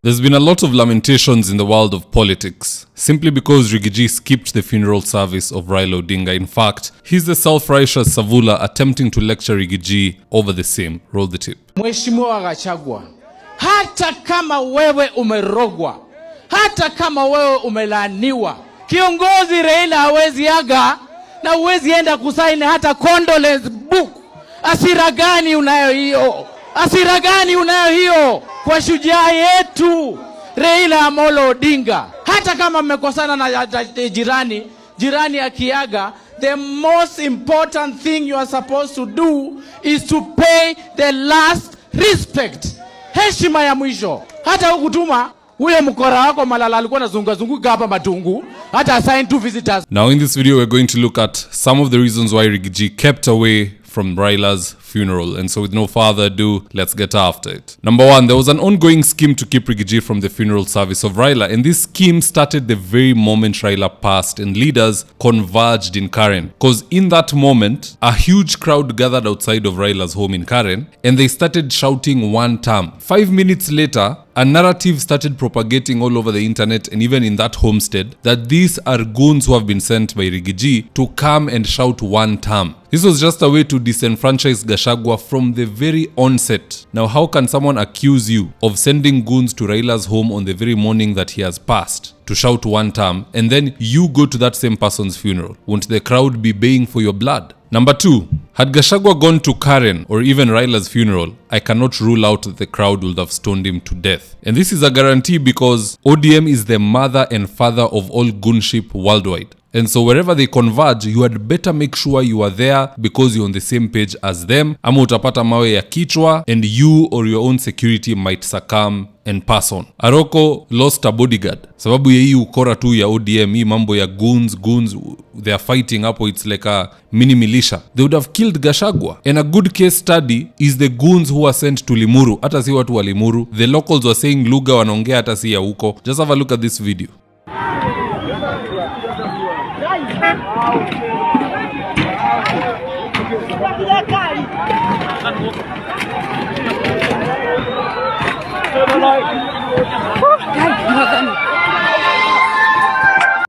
There's been a lot of lamentations in the world of politics, simply because Riggy skipped the funeral service of Raila Odinga. In fact, he's the self-righteous Savula attempting to lecture Riggy over the same. Roll the tape. Mheshimiwa Gachagua, hata kama wewe umerogwa, hata kama wewe umelaaniwa, kiongozi Raila hawezi aga na huwezi enda kusaini hata condolence book. Asira gani unayo hiyo? Asira gani unayo hiyo kwa shujaa yetu Raila Amolo Odinga? Hata kama mmekosana na jirani akiaga, the most important thing you are supposed to do is to pay the last respect. Heshima ya mwisho. Hata ukutuma huyo mkora wako Malala alikuwa anazunguka hapa Matungu, hata assign 2 visitors. Now in this video we're going to look at some of the reasons why Riggy kept away from Raila'S funeral. And so with no further ado, let's get after it. Number 1, there was an ongoing scheme to keep Riggy from the funeral service of Raila. And this scheme started the very moment Raila passed and leaders converged in Karen. Because in that moment, a huge crowd gathered outside of Raila's home in Karen and they started shouting one term. 5 minutes later, a narrative started propagating all over the internet and even in that homestead that these are goons who have been sent by Riggy to come and shout one term. This was just a way to disenfranchise Gachagua from the very onset. Now, how can someone accuse you of sending goons to Raila's home on the very morning that he has passed to shout one term, and then you go to that same person's funeral? Won't the crowd be baying for your blood? Number 2, had Gachagua gone to Karen or even Raila's funeral, I cannot rule out that the crowd would have stoned him to death. And this is a guarantee because ODM is the mother and father of all goonship worldwide. And so wherever they converge, you had better make sure you are there because you're on the same page as them. Ama utapata mawe ya kichwa and you or your own security might succumb and pass on. Aroko lost a bodyguard sababu ya hii ukora tu ya ODM, hii mambo ya goons, they are fighting hapo, it's like a mini militia. They would have killed Gachagua. And a good case study is the goons who were sent to Limuru. Hata si watu wa Limuru. The locals were saying lugha wanaongea hata si ya huko. Just have a look at this video.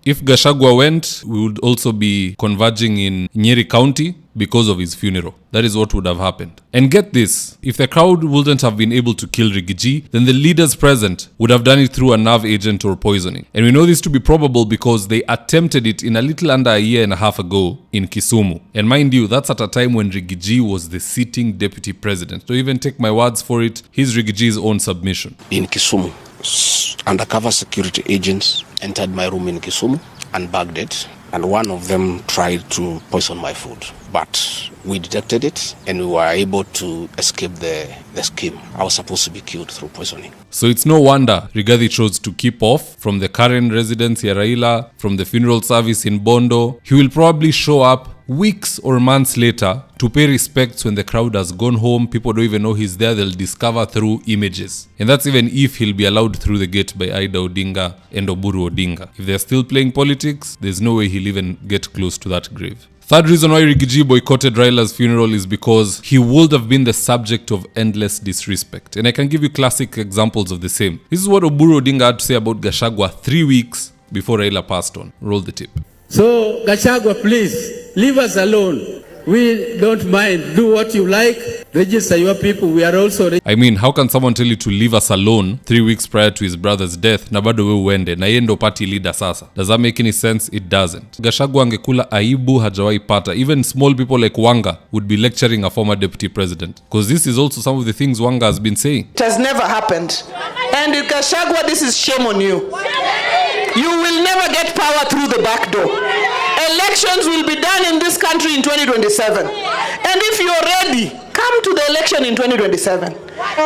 If Gachagua went, we would also be converging in Nyeri County because of his funeral. That is what would have happened. And get this, if the crowd wouldn't have been able to kill Riggy, then the leaders present would have done it through a nerve agent or poisoning. And we know this to be probable because they attempted it in a little under a year and a half ago in Kisumu. And mind you, that's at a time when Riggy was the sitting deputy president. Don't even take my words for it. Here's Riggy's own submission. In Kisumu, undercover security agents entered my room in Kisumu and bagged it, and one of them tried to poison my food, but we detected it and we were able to escape the scheme. I was supposed to be killed through poisoning. So it's no wonder Riggy chose to keep off from the current residence here Raila, from the funeral service in Bondo. He will probably show up weeks or months later to pay respects when the crowd has gone home. People don't even know he's there. They'll discover through images. And that's even if he'll be allowed through the gate by Ida Odinga and Oburu Odinga. If they're still playing politics, there's no way he'll even get close to that grave. Third reason why Riggy boycotted Raila'S funeral is because he would have been the subject of endless disrespect. And I can give you classic examples of the same. This is what Oburu Odinga had to say about Gachagua 3 weeks before Raila passed on. Roll the tape. So Gachagua, please, leave us alone. We don't mind. Do what you like. Register your people. We are also... I mean, how can someone tell you to leave us alone 3 weeks prior to his brother's death na bado we uende na yeye ndo party leader sasa? Does that make any sense? It doesn't. Gachagua angekula aibu hajawahi pata. Even small people like Wanga would be lecturing a former deputy president. Because this is also some of the things Wanga has been saying. It has never happened. And Gachagua, this is shame on you. You will never get power through the back door. Elections will be done in this country in 2027. And if you're ready, come to the election in 2027.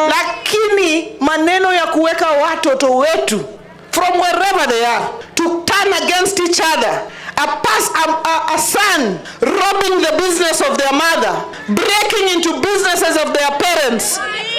Lakini maneno ya kuweka watoto wetu from wherever they are to turn against each other, a son robbing the business of their mother, breaking into businesses of their parents,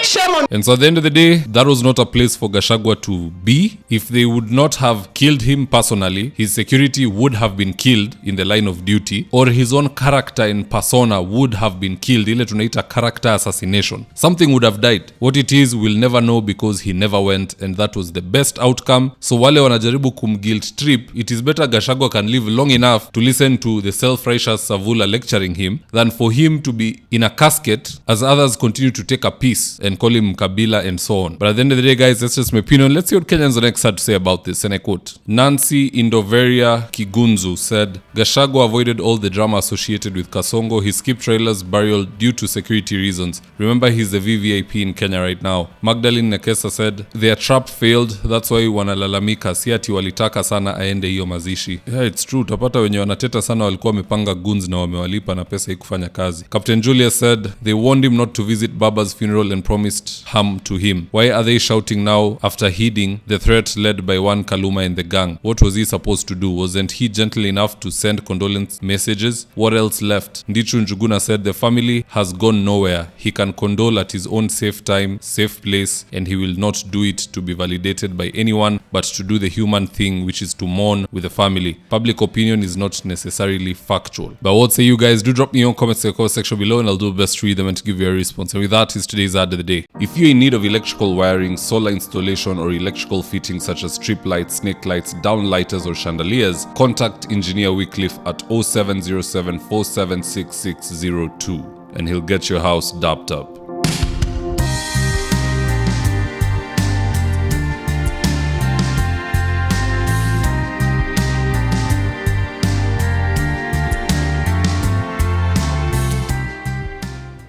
Shame on And so at the end of the day, that was not a place for Gachagua to be. If they would not have killed him personally, his security would have been killed in the line of duty, or his own character and persona would have been killed. Ile tunaita character assassination. Something would have died. What it is, we'll never know because he never went, and that was the best outcome. So wale wanajaribu guilt trip, it is better Gachagua can live long enough to listen to the self-righteous Savula lecturing him than for him to be in a casket as others continue to take a piece and call him Kabila and so on. But at the end of the day, guys, that's just my opinion. Let's see what Kenyans on X had to say about this. And I quote, Nancy Indoveria Kigunzu said, Gachagua avoided all the drama associated with Kasongo. He skipped Raila'S burial due to security reasons. Remember, he's the VVIP in Kenya right now. Magdalene Nekesa said, their trap failed. That's why wanalalamika. Si ati walitaka sana aende hiyo mazishi. Yeah, it's true. Utapata wenye wanateta sana walikuwa wamepanga guns na wamewalipa na pesa ikufanya kazi. Captain Julius said, they warned him not to visit Baba's funeral and promised harm to him. Why are they shouting now after heeding the threat led by one Kaluma and the gang? What was he supposed to do? Wasn't he gentle enough to send condolence messages? What else left? Ndichu Njuguna said, the family has gone nowhere. He can condole at his own safe time, safe place, and he will not do it to be validated by anyone, but to do the human thing, which is to mourn with the family. Public opinion is not necessarily factual. But what say you guys? Do drop me your comments in the comment section below, and I'll do my best to read them and to give you a response. And with that is today's ad of the day. If you're in need of electrical wiring, solar installation, or electrical fittings such as strip lights, snake lights, downlighters, or chandeliers, contact Engineer Wycliffe at 0707 476602 and he'll get your house dapped up.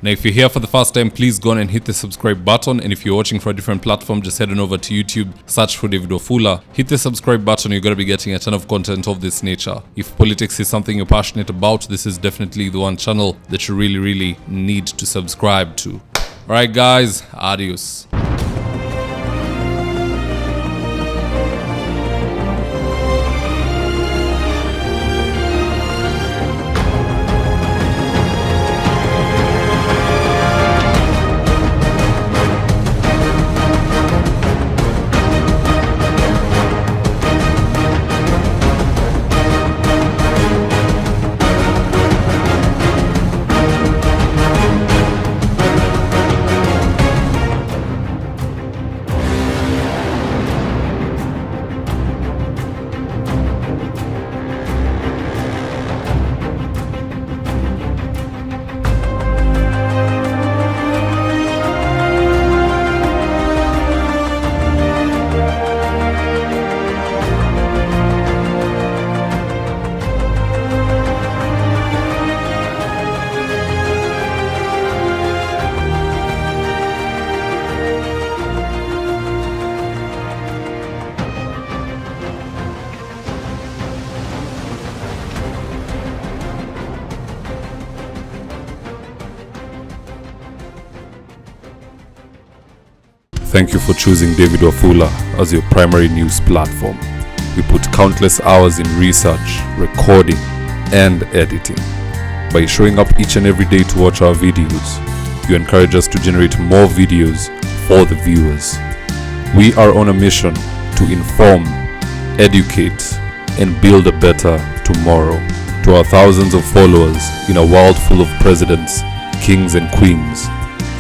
Now, if you're here for the first time, please go on and hit the subscribe button. And if you're watching for a different platform, just head on over to YouTube, search for David Wafula, hit the subscribe button. You're going to be getting a ton of content of this nature. If politics is something you're passionate about, this is definitely the one channel that you really need to subscribe to. All right, guys, adios. Thank you for choosing David Wafula as your primary news platform. We put countless hours in research, recording, and editing. By showing up each and every day to watch our videos, you encourage us to generate more videos for the viewers. We are on a mission to inform, educate, and build a better tomorrow. To our thousands of followers in a world full of presidents, kings, and queens,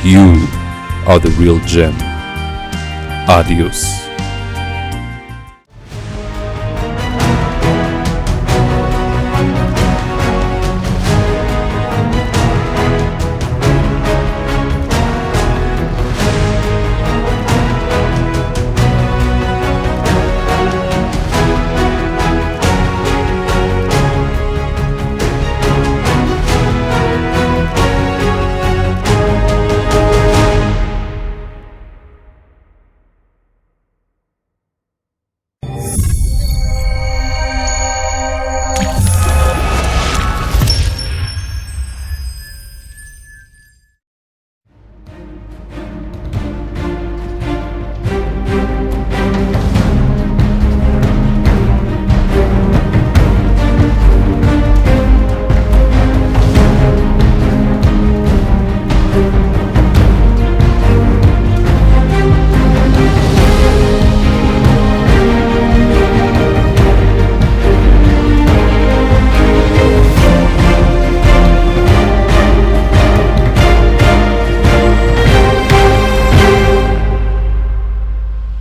you are the real gem. Adios.